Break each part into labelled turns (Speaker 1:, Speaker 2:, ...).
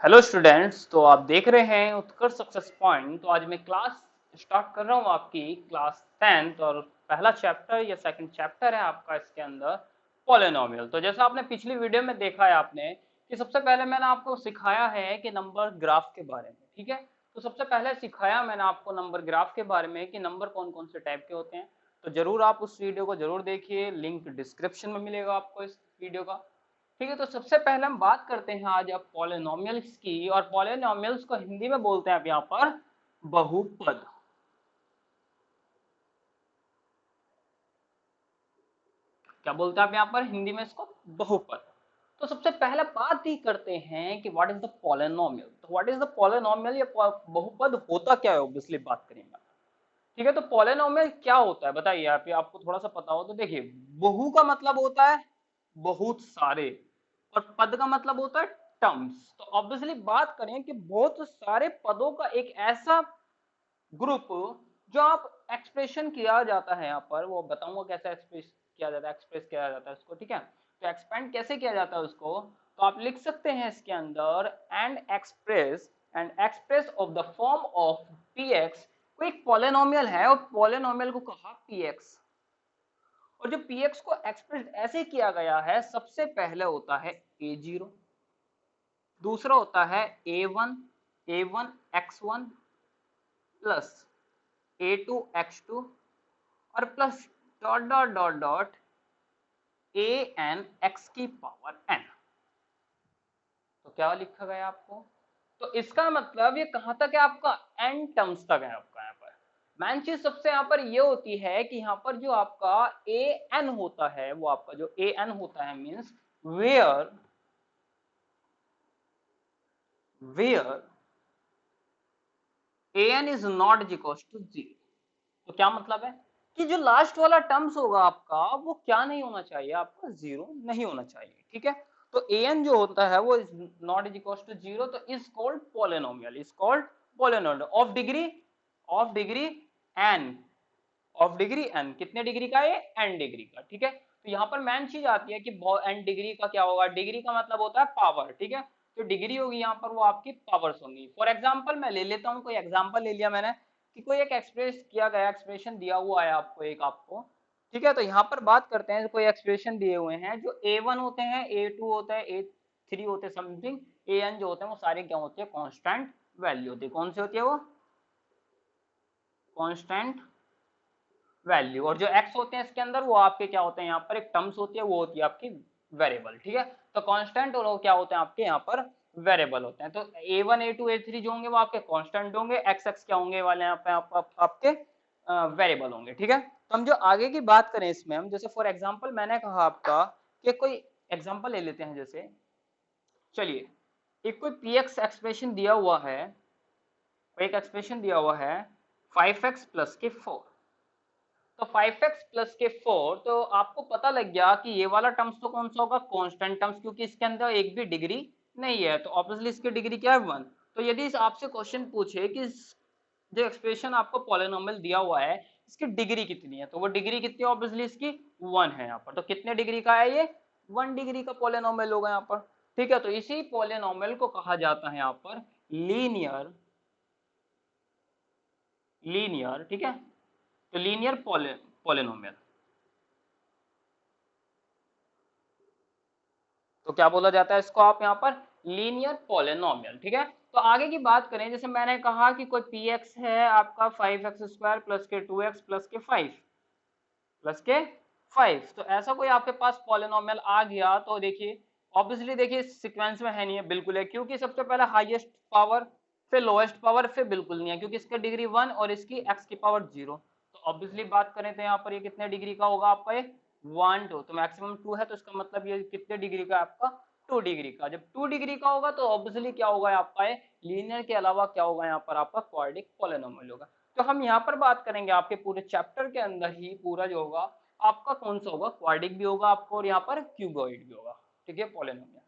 Speaker 1: Hello students. तो आप देख रहे हैं उत्कर्ष सक्सेस पॉइंट। तो आज मैं क्लास स्टार्ट कर रहा हूँ आपकी क्लास 10th और पहला चैप्टर या सेकंड चैप्टर है आपका इसके अंदर पॉलिनोमियल। तो जैसा आपने पिछली वीडियो में देखा है आपने कि सबसे पहले मैंने आपको सिखाया है कि नंबर ग्राफ के बारे में, ठीक है। तो सबसे पहले सिखाया मैंने आपको नंबर ग्राफ के बारे में कि नंबर कौन कौन से टाइप के होते हैं। तो जरूर आप उस वीडियो को जरूर देखिए, लिंक डिस्क्रिप्शन में मिलेगा आपको इस वीडियो का। ठीक है, तो सबसे पहले हम बात करते हैं आज अब पॉलिनोमियल्स की, और पॉलिनोमियल्स को हिंदी में बोलते हैं आप यहाँ पर बहुपद। क्या बोलते हैं आप यहाँ पर हिंदी में इसको? बहुपद। तो सबसे पहले बात ही करते हैं कि व्हाट इज द पॉलिनोमियल। तो व्हाट इज द पॉलिनोमियल या बहुपद होता क्या है, ऑब्वियसली बात करेंगे। ठीक है, तो पॉलिनोमियल क्या होता है बताइए आप, आपको थोड़ा सा पता हो तो देखिए। बहु का मतलब होता है बहुत सारे, और पद का मतलब होता है टर्म्स। तो ऑब्वियसली बात करें कि बहुत सारे पदों का एक ऐसा ग्रुप जो आप एक्सप्रेशन किया जाता है यहाँ पर, वो बताऊंगा कैसे एक्सप्रेस किया जाता है, एक्सप्रेस किया जाता है उसको। ठीक है, तो एक्सपेंड कैसे किया जाता है उसको, तो आप लिख सकते हैं इसके अंदर and express of the form of P x. कोई एक पॉलिनोमियल है और पॉलिनोमियल को कहा पी एक्स, और जो पी एक्स को एक्सप्रेस ऐसे किया गया है, सबसे पहले होता है ए जीरो, दूसरा होता है A one X one plus a2 x2 और plus dot dot dot dot a n x⁻n। तो क्या लिखा गया आपको? तो इसका मतलब ये कहां तक है आपका? n टर्म्स तक है आपका। यहाँ पर मेन चीज सबसे यहाँ पर ये होती है कि यहाँ पर जो आपका ए एन होता है, वो आपका जो ए एन होता है means where where a n is not equal to zero. तो क्या मतलब है कि जो लास्ट वाला टर्म्स होगा आपका, वो क्या नहीं होना चाहिए आपका? जीरो नहीं होना चाहिए। ठीक है, तो ए एन जो होता है वो is not is equal to zero, तो is called polynomial, is called polynomial of degree N, of degree N. कितने डिग्री का? ये एन डिग्री का। ठीक है, तो यहाँ पर मेन चीज आती है कि एन डिग्री का क्या होगा? डिग्री का मतलब होता है पावर। ठीक है, तो डिग्री होगी यहाँ पर वो आपकी पावर्स होंगी। फॉर एग्जाम्पल मैं ले लेता हूँ, कोई एग्जाम्पल ले लिया मैंने कि कोई एक एक्सप्रेस किया गया, एक्सप्रेशन दिया हुआ है आपको एक आपको। ठीक है, तो यहाँ पर बात करते हैं, कोई एक्सप्रेशन दिए हुए हैं जो ए वन होते हैं, ए टू होता है, ए थ्री होते हैं समथिंग, ए एन जो होते हैं वो सारे क्या होते हैं? कॉन्स्टेंट वैल्यू होती है। कौन सी होती है वो? Constant value. और जो एक्स होते हैं इसके अंदर वो आपके क्या होते हैं? यहाँ पर एक टर्म्स होती है, वो होती है आपकी वेरिएबल। ठीक है, तो कांस्टेंट और वो क्या होते हैं आपके यहाँ पर? वेरिएबल होते हैं। तो A one A two A three जो होंगे वो आपके कांस्टेंट होंगे, एक्स एक्स क्या होंगे वाले यहाँ पे आपके वेरिएबल होंगे। ठीक है, तो हम जो आगे की बात करें इसमें, हम जैसे फॉर एग्जाम्पल मैंने कहा आपका कि कोई एग्जाम्पल ले लेते हैं। जैसे चलिए, एक कोई पी एक्स एक्सप्रेशन दिया हुआ है, एक एक्सप्रेशन दिया हुआ है 5x+4। तो 5x+4, तो आपको पता लग गया कि ये वाला टर्म्स तो कौन सा होगा? कांस्टेंट टर्म्स, क्योंकि इसके अंदर एक भी डिग्री नहीं है, तो ऑब्वियसली इसकी डिग्री क्या है? 1। तो यदि इस आपसे क्वेश्चन पूछे कि जो एक्सप्रेशन आपको पॉलिनोमियल दिया हुआ है इसकी डिग्री कितनी है, तो वो डिग्री कितनी है? ऑब्वियसली इसकी 1 है यहाँ पर। तो कितने डिग्री का है ये? 1 डिग्री का पॉलिनोमियल होगा यहाँ पर। ठीक है, तो इसी पॉलिनोमियल को कहा जाता है यहाँ पर लीनियर लीनियर ठीक है, तो लीनियर पॉलिनोमियल। तो क्या बोला जाता है इसको आप यहाँ पर? Linear polynomial. ठीक है, तो आगे की बात करें, जैसे मैंने कहा कि कोई पी एक्स है आपका 5x² प्लस के 2x प्लस के 5 प्लस के 5, तो ऐसा कोई आपके पास पॉलिनोमियल आ गया, तो देखिए ऑब्वियसली देखिए सीक्वेंस में है नहीं है, बिल्कुल है, क्योंकि सबसे पहले हाईएस्ट पावर, फिर लोएस्ट पावर, फिर बिल्कुल नहीं है, क्योंकि इसका डिग्री 1 और इसकी x की पावर 0। तो ऑब्वियसली बात करें तो यहाँ पर ये कितने डिग्री का होगा आपका? ये 1 2, तो मैक्सिमम 2 है, तो इसका मतलब ये कितने डिग्री का आपका? 2 डिग्री का। जब 2 डिग्री का होगा तो ऑब्वियसली क्या होगा आपका? ये लीनियर के अलावा क्या होगा यहाँ पर? आपका क्वाड्रिक पॉलिनोमियल होगा। तो हम यहाँ पर बात करेंगे आपके पूरे चैप्टर के अंदर ही, पूरा जो होगा आपका कौन सा होगा? क्वाड्रिक भी होगा आपको, और यहाँ पर क्यूबॉइड भी होगा। ठीक है, पॉलिनोमियल।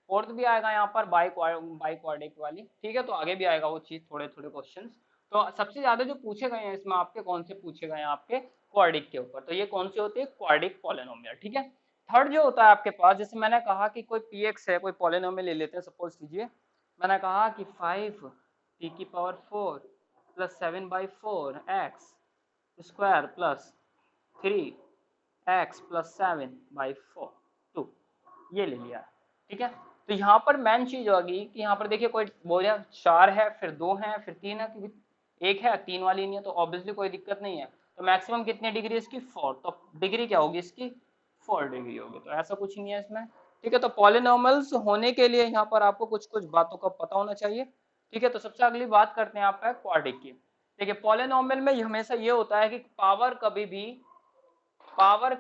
Speaker 1: फोर्थ भी आएगा यहाँ पर बाई क्वाड्रिक वाली। ठीक है, तो आगे भी आएगा वो चीज, थोड़े थोड़े क्वेश्चन। तो सबसे ज्यादा जो पूछे गए हैं इसमें आपके कौन से पूछे गए हैं? आपके क्वाड्रिक के ऊपर। तो ये कौन सी होती है? Quadric polynomial. ठीक है, थर्ड जो होता है आपके पास, जैसे मैंने कहा कि कोई पी एक्स है, कोई पॉलिनोमियल ले लेते हैं, सपोज कीजिए मैंने कहा कि 5t⁴ plus 7/4 x square plus 3x plus 7/4 2 ये ले लिया, ठीक है। तो यहाँ पर मेन चीज होगी कि यहाँ पर देखिए कोई बोल रहा 4 है, फिर 2 है, फिर 3 है, क्योंकि 1 है 3 वाली नहीं है, तो ऑब्वियसली कोई दिक्कत नहीं है। तो मैक्सिमम कितनी डिग्री इसकी 4, तो डिग्री क्या होगी इसकी 4 डिग्री होगी, तो ऐसा कुछ नहीं है इसमें, ठीक है। तो पॉलिनॉमियल्स होने के लिए यहाँ पर आपको कुछ कुछ बातों का पता होना चाहिए, ठीक है। तो सबसे अगली बात करते हैं आप क्वाड्रिक की। देखिए पॉलिनॉमियल में हमेशा ये होता है कि पावर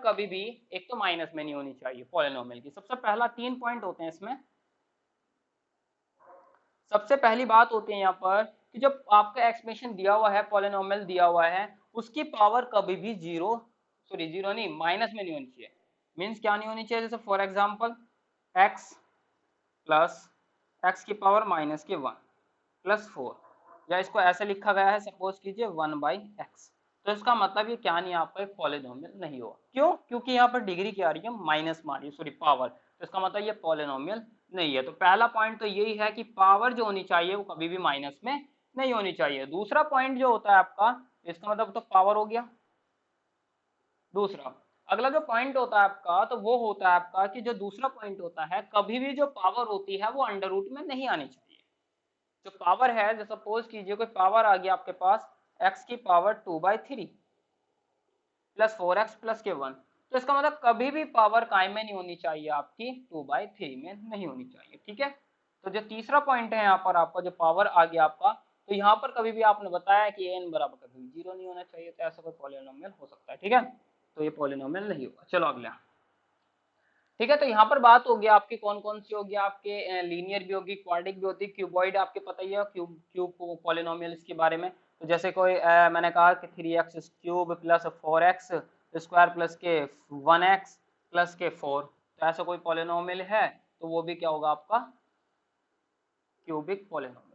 Speaker 1: कभी भी एक तो माइनस में नहीं होनी चाहिए पॉलिनॉमियल की। सबसे पहला 3 पॉइंट होते हैं इसमें। सबसे पहली बात होती है यहाँ पर कि जब आपका एक्सप्रेशन दिया हुआ है, पॉलिनॉमियल दिया हुआ है, उसकी पावर कभी भी जीरो नहीं, माइनस में नहीं होनी चाहिए। मीन्स क्या नहीं होनी चाहिए, जैसे for example x plus x की पावर -1 प्लस 4, या इसको ऐसे लिखा गया है, सपोज कीजिए 1/x, तो इसका मतलब ये क्या नहीं, आपका एक पॉलिनॉमियल नहीं होगा। क्यों? क्योंकि यहाँ पर डिग्री क्या आ रही है, माइनस में आ रही है, सॉरी पावर, तो इसका मतलब ये पॉलिनॉमियल नहीं है। तो पहला पॉइंट तो यही है कि पावर जो होनी चाहिए वो कभी भी माइनस में नहीं होनी चाहिए। दूसरा पॉइंट जो होता है आपका, इसका मतलब तो पावर हो गया। दूसरा अगला जो पॉइंट होता है आपका, तो वो होता है आपका कि जो दूसरा पॉइंट होता है, कभी भी जो पावर होती है वो अंडर रूट में नहीं आनी चाहिए। जो पावर है, जैसे सपोज कीजिए कोई पावर आ गया आपके पास x की पावर 2/3 प्लस 4x प्लस के 1, तो इसका मतलब कभी भी पावर काय में नहीं होनी चाहिए, आपकी 2/3 में नहीं होनी चाहिए, ठीक है। तो जो तीसरा पॉइंट है यहाँ पर आपका, जो पावर आ गया आपका, तो यहाँ पर कभी भी आपने बताया कि n बराबर कभी 0 नहीं होना चाहिए, तो ऐसा कोई पॉलिनोमियल हो सकता है, ठीक है। तो ये पॉलिनोमियल नहीं होगा। चलो अगला, ठीक है। तो यहाँ पर बात होगी आपकी कौन कौन सी होगी, आपके लीनियर भी होगी, क्वाड्रिक भी होती है, क्यूबॉइड आपके पता ही है, क्यूब पॉलिनोमियल के बारे में। तो जैसे कोई मैंने कहा कि 3x³ plus 4x square plus के 1x प्लस के 4, तो ऐसा कोई पॉलिनोमियल है, तो वो भी क्या होगा आपका क्यूबिक पॉलिनोमियल।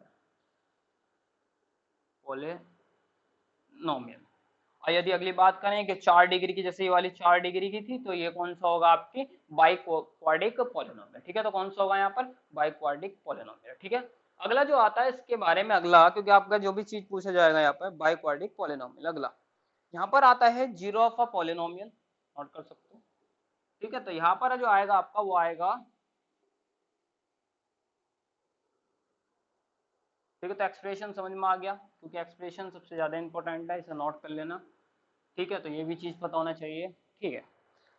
Speaker 1: और यदि अगली बात करें कि 4 डिग्री की, जैसे ये वाली 4 डिग्री की थी, तो ये कौन सा होगा आपकी बाइक्वाड्रिक पॉलिनोमियल, ठीक है। तो कौन सा होगा यहाँ पर बाइक्वाड्रिक पॉलिनोमियल, ठीक है। अगला जो आता है इसके बारे में, अगला क्योंकि आपका जो भी चीज पूछा जाएगा यहाँ पर बाइक्वाड्रिक पॉलिनोमियल, अगला यहाँ पर आता है zero of a polynomial, note कर सकते हो, ठीक है। तो यहाँ पर जो आएगा आपका वो आएगा, ठीक है। तो एक्सप्रेशन समझ में आ गया, क्योंकि एक्सप्रेशन सबसे ज्यादा इंपॉर्टेंट है, इसे नोट कर लेना, ठीक है। तो ये भी चीज पता होना चाहिए, ठीक है।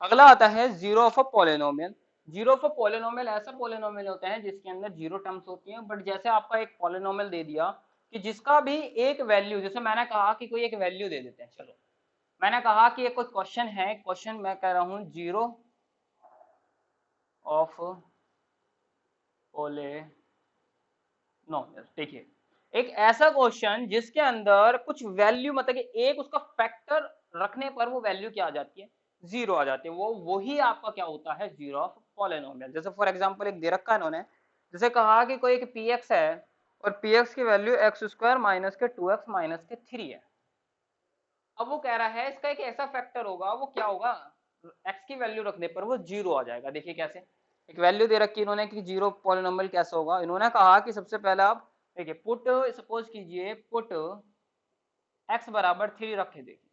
Speaker 1: अगला आता है zero of a polynomial. Zero of a polynomial ऐसा पॉलिनोमियल होता है जिसके अंदर जीरो टर्म्स होती हैं, बट जैसे आपका एक पॉलिनोमियल दे दिया कि जिसका भी एक वैल्यू, जैसे मैंने कहा कि कोई एक वैल्यू दे देते हैं, चलो मैंने कहा कि ये कोई क्वेश्चन है, क्वेश्चन मैं कह रहा हूं जीरो ऑफ पॉलिनोमियल। देखिए एक ऐसा क्वेश्चन जिसके अंदर कुछ वैल्यू, मतलब कि एक उसका फैक्टर रखने पर वो वैल्यू क्या आ जाती है, जीरो आ जाती है, वो वही आपका क्या होता है, जीरो ऑफ पॉलिनोमियल। जैसे फॉर एग्जांपल एक दे रखा है इन्होंने, जैसे कहा कि कोई एक px है और px की वैल्यू x² माइनस के 2x माइनस के 3 है। अब वो कह रहा है इसका एक ऐसा फैक्टर होगा, वो क्या होगा, x की वैल्यू रखने पर वो जीरो आ जाएगा। देखिए कैसे, एक वैल्यू दे रखी इन्होंने कि जीरो पॉलिनोमियल कैसे होगा। इन्होंने कहा कि सबसे पहले आप देखिए पुट, सपोज कीजिए पुट x बराबर 3 रखे, देखिए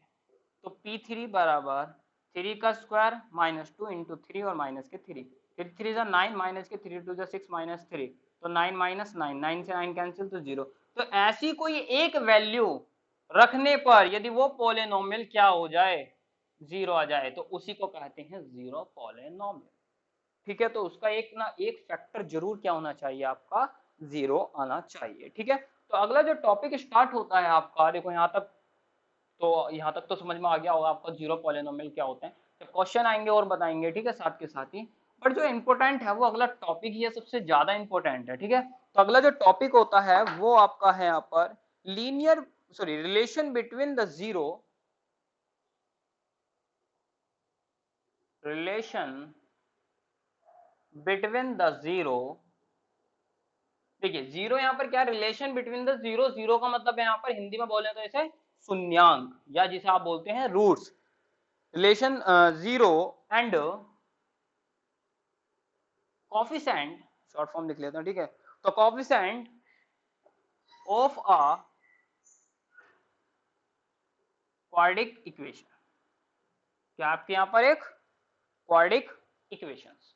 Speaker 1: तो p3 बराबर 3 का स्क्वायर माइनस 2 इंटू 3 और माइनस के 3, फिर 3 जा 9 माइनस के 3 2 जा 6 माइनस 3, तो 9 माइनस 9, 9 से 9 कैंसिल तो 0। तो ऐसी कोई एक वैल्यू रखने पर यदि वो पॉलिनोमियल क्या हो जाए, जीरो आ जाए, तो उसी को कहते हैं जीरो पॉलिनोमियल, ठीक है। तो उसका एक ना एक फैक्टर जरूर क्या होना चाहिए, आपका जीरो आना चाहिए, ठीक है। तो अगला जो टॉपिक स्टार्ट होता है आपका, देखो यहाँ तक, तो यहाँ तक तो समझ में आ गया होगा आपको जीरो पॉलिनोमियल क्या होते हैं। तो क्वेश्चन आएंगे और बताएंगे, ठीक है, साथ के साथ ही। बट जो इंपॉर्टेंट है वो अगला टॉपिक ही है, सबसे ज्यादा इंपॉर्टेंट है, ठीक है। तो अगला जो टॉपिक होता है वो आपका है यहाँ पर linear, sorry relation between the zero, relation between the zero. देखिए जीरो यहाँ पर क्या, relation between the zero, zero का मतलब यहाँ पर हिंदी में बोले तो इसे शून्यांक, या जिसे आप बोलते हैं roots. Relation zero and coefficient, short form लिख लेते हैं, ठीक है। तो coefficient of a quadric equation, क्या आपके यहाँ पर एक क्वाड्रिक इक्वेशंस,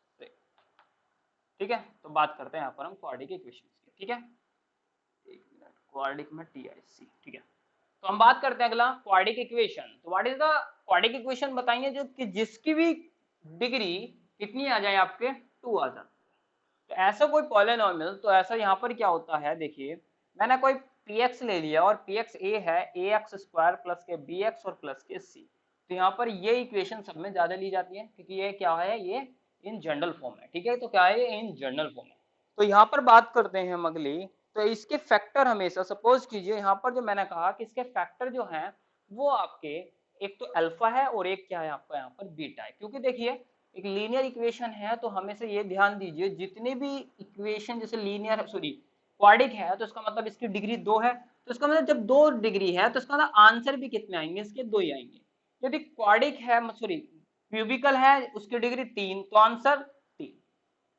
Speaker 1: ठीक है। तो बात करते हैं यहाँ पर हम क्वाड्रिक इक्वेशंस की, ठीक है। एक मिनट, क्वाड्रिक में TIC, ठीक है। तो हम बात करते हैं अगला क्वाड्रिक इक्वेशन। तो what is the quadric equation बताइए जो कि जिसकी भी डिग्री कितनी आ जाए आपके 2 आ जाए। तो ऐसा कोई पॉलिनोमियल, तो ऐसा यहाँ पर क्या होता है, देखिए मैंने कोई px ले लिया और px a है ax स्क्वायर प्लस के bx और प्लस के c। तो यहाँ पर ये इक्वेशन सब में ज्यादा ली जाती है क्योंकि ये क्या है, ये इन जनरल फॉर्म है, ठीक है। तो क्या है, ये इन जनरल फॉर्म है। तो यहाँ पर बात करते हैं हम अगली, तो इसके फैक्टर हमेशा सपोज कीजिए यहाँ पर जो मैंने कहा कि इसके फैक्टर जो हैं वो आपके एक तो अल्फा है और एक क्या है आपका यहाँ पर बीटा है। क्योंकि देखिए एक लीनियर इक्वेशन है तो हमेशा ये ध्यान दीजिए जितने भी इक्वेशन जैसे लीनियर सॉरी क्वाड्रिक है तो इसका मतलब इसकी डिग्री 2 है, तो इसका मतलब जब 2 डिग्री है तो इसका मतलब आंसर भी कितने आएंगे, इसके 2 ही आएंगे। यदि क्वाड्रिक है सॉरी क्यूबिकल है उसकी डिग्री 3 तो आंसर 3।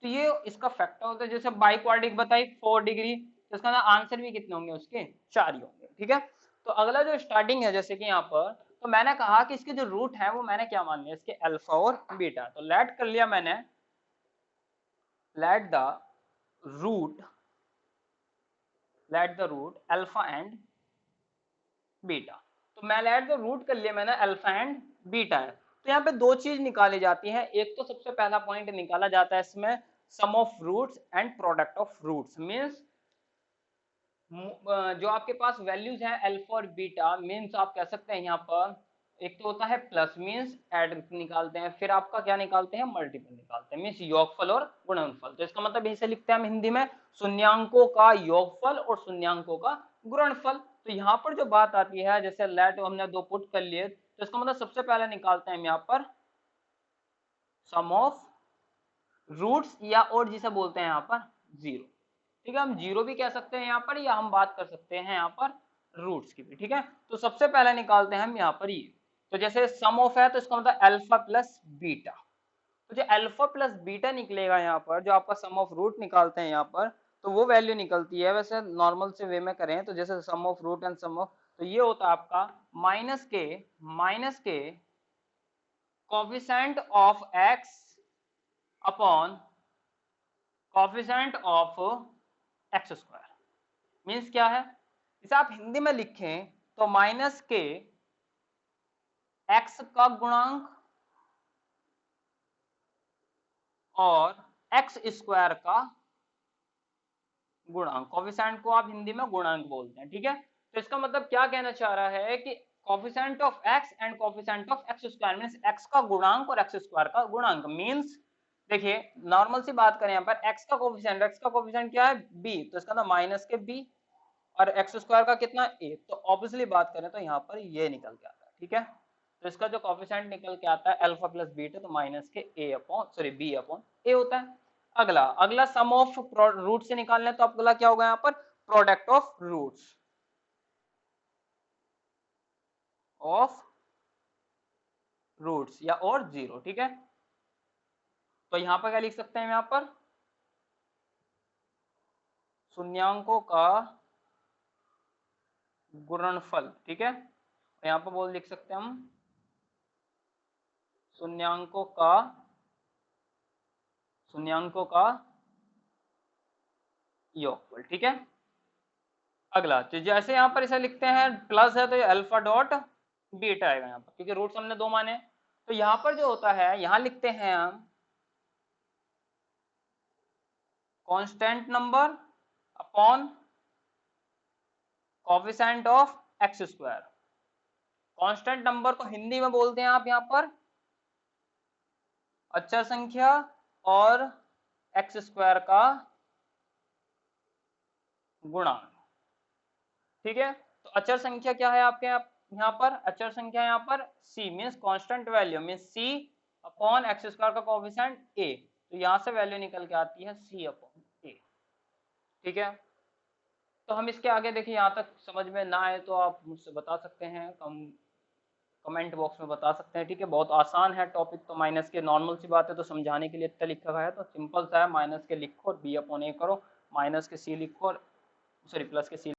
Speaker 1: तो ये इसका फैक्टर होता है। जैसे बाई क्वाड्रिक बताई 4 डिग्री तो इसका मतलब आंसर भी कितने होंगे, उसके 4 ही होंगे, ठीक है। तो अगला जो स्टार्टिंग है जैसे कि यहाँ पर, तो मैंने कहा कि इसके जो रूट है वो मैंने क्या मान लिया, इसके अल्फा और बीटा। तो लेट कर लिया मैंने, let the root alpha and beta. तो मैं लेट द रूट कर लिया मैंने अल्फा एंड बीटा है। तो यहाँ पे दो चीज निकाली जाती है, एक तो सबसे पहला पॉइंट निकाला जाता है इसमें sum of roots and product of roots. Means जो आपके पास वैल्यूज हैं अल्फा और बीटा, मीन्स आप कह सकते हैं यहाँ पर एक तो होता है प्लस मीन्स ऐड निकालते हैं, फिर आपका क्या निकालते हैं, मल्टीपल निकालते हैं, मीन्स योगफल और गुणनफल। तो इसका मतलब इसे लिखते हैं हम हिंदी में शून्यांकों का योगफल और शून्यांकों का गुणनफल। तो यहाँ पर जो बात आती है जैसे लेट हमने 2 पुट कर लिए तो इसका मतलब सबसे पहले निकालते हैं हम यहाँ पर सम ऑफ रूट्स या और जिसे बोलते हैं यहाँ पर जीरो, ठीक है। हम जीरो भी कह सकते हैं यहाँ पर या हम बात कर सकते हैं यहाँ पर रूट्स की भी, ठीक है। तो सबसे पहले निकालते हैं हम यहाँ पर ये, तो जैसे सम ऑफ है तो इसका मतलब अल्फा प्लस बीटा। तो जो अल्फा प्लस बीटा निकलेगा यहाँ पर, जो आपका सम ऑफ रूट निकालते हैं यहाँ पर, तो वो वैल्यू निकलती है वैसे नॉर्मल से वे में करें तो जैसे sum of root and sum of, तो ये होता है आपका माइनस के coefficient of x upon coefficient of x square. Means क्या है, इसे आप हिंदी में लिखें तो माइनस के एक्स का गुणांक और एक्स स्क्वायर का गुणांक। कोफिशिएंट को आप हिंदी में गुणांक बोलते हैं, ठीक है। तो इसका मतलब क्या कहना चाह रहा है कि coefficient of x and coefficient of x square means x का गुणांक और एक्स स्क्वायर का गुणांक। मींस देखिए नॉर्मल सी बात करें यहाँ पर एक्स का कोफिशिएंट क्या है बी, तो इसका मतलब माइनस के बी और एक्स स्क्वायर का कितना ए। तो ऑब्वियसली बात करें तो यहाँ पर ये निकल के आता है, ठीक है। तो इसका जो कोफिशिएंट निकल के आता है अल्फा प्लस बीटा तो माइनस के ए अपॉन सॉरी बी अपॉन ए होता है। अगला सम ऑफ रूट से निकालना है तो अगला क्या होगा यहाँ पर प्रोडक्ट ऑफ रूट्स या और जीरो, ठीक है। तो यहाँ पर क्या लिख सकते हैं यहाँ पर शून्यांकों का गुणनफल, ठीक है। यहाँ पर बोल लिख सकते हैं हम शून्यांकों का योगफल, ठीक है। अगला तो जैसे यहाँ पर इसे लिखते हैं प्लस है तो ये अल्फा डॉट बीटा आएगा यहाँ पर क्योंकि रूट्स हमने 2 माने। तो यहाँ पर जो होता है यहाँ लिखते हैं हम constant number upon coefficient of x square. Constant number को हिंदी में बोलते हैं आप यहाँ पर अचर संख्या और एक्स स्क्वायर का गुणांक, ठीक है। तो अचर संख्या क्या है आपके यहाँ पर, अचर संख्या यहाँ पर c means constant value means c upon x square का कोफिशिएंट a। तो यहाँ से वैल्यू निकल के आती है c अपॉन a, ठीक है। तो हम इसके आगे देखिए यहाँ तक समझ में ना आए तो आप मुझसे बता सकते हैं, कमेंट बॉक्स में बता सकते हैं, ठीक है। बहुत आसान है टॉपिक, तो माइनस के नॉर्मल सी बात है तो समझाने के लिए इतना लिखा गया है तो सिंपल सा है, माइनस के लिखो और बी अपॉन ए करो माइनस के सी लिखो और सॉरी प्लस के सी